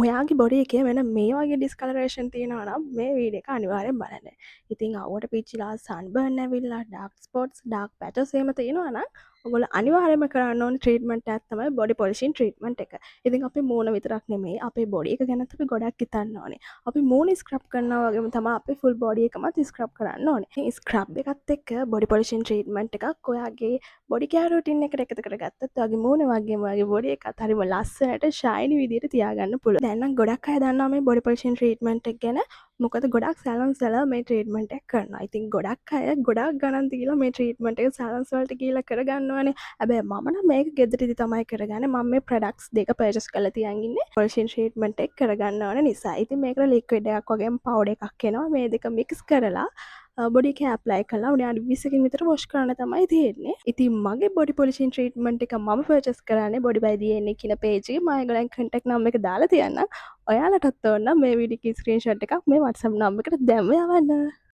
ඔයාගේ බොඩි එකේ වෙන මේ වගේ ඩිස්කලරේෂන් තියෙනවා නම් මේ වීඩියෝ එක අනිවාර්යෙන් බලන්න. ඉතින් අවුවට පිච්චිලා සන්බර්න් ඇවිල්ලා ඩාර්ක් ස්පොට්ස් ඩාර්ක් පැචස් එහෙම තියෙනවා නම් ඔයගොල්ලෝ අනිවාර්යයෙන්ම කරන්න ඕනේ ට්‍රීට්මන්ට් එකක් තමයි බොඩි පොලිෂින් ට්‍රීට්මන්ට් එක. ඉතින් අපි මූණ විතරක් නෙමෙයි අපේ බොඩි එක ගැනත් අපි ගොඩක් හිතන්න ඕනේ. අපි මූණ ස්ක්‍රබ් කරනවා වගේම තමයි අපේ ෆුල් බොඩි එකමත් ස්ක්‍රබ් කරන්න ඕනේ. ඉතින් ස්ක්‍රබ් එකත් එක්ක බොඩි පොලිෂින් ට්‍රීට්මන්ට් එකක් ඔයාගේ බොඩි කෑර් රූටින් එකට එකතු කරගත්තොත් ඔයාගේ මූණ වගේම ඔයාගේ බොඩි එකත් හරිම ලස්සනට ෂයිනි විදියට තියාගන්න පුළුවන්. දැන් නම් ගොඩක් අය දන්නවා මේ බොඩි පොලිෂින් ට්‍රීට්මන්ට් එක ගැන. මොකද ගොඩක් සැලොන්ස් වල මේ ට්‍රීට්මන්ට් එක කරනවා. ඉතින් ගොඩක් අය ගොඩක් ගණන් දීලා මේ ට්‍රීට්මන්ට් එක සැලොන්ස් වලට ගිහිල්ලා කරගන්නවනේ. හැබැයි මම නම් මේක ගෙදරදී තමයි කරගන්නේ. මම මේ ප්‍රොඩක්ට්ස් දෙක පර්චේස් කරලා තියන් ඉන්නේ. පොලිෂින් ට්‍රීට්මන්ට් එක කරගන්න ඕන නිසා. ඉතින් මේකට ලික්විඩ් එකක් වගේම පවුඩර් එකක් එනවා. මේ දෙක මික්ස් කරලා බොඩි එක ඇප්ලයි කරලා විනාඩි 20කින් විතර වොෂ් කරන්න තමයි තියෙන්නේ. ඉතින් මගේ බොඩි පොලිෂින් ට්‍රීට්මන්ට් එක මම පර්චේස් කරන්නේ බොඩි බයි DNA කියන පේජ් එකේ. මම ඒගොල්ලන් කන්ටැක්ට් නම්බර් එක දාලා තියන්නම්. ඔයාලටත් ඕන නම් මේ වීඩියෝ එකේ ස්ක්‍රීන්ෂොට් එකක් මේ WhatsApp නම්බර් එකට දැම්ම යවන්න.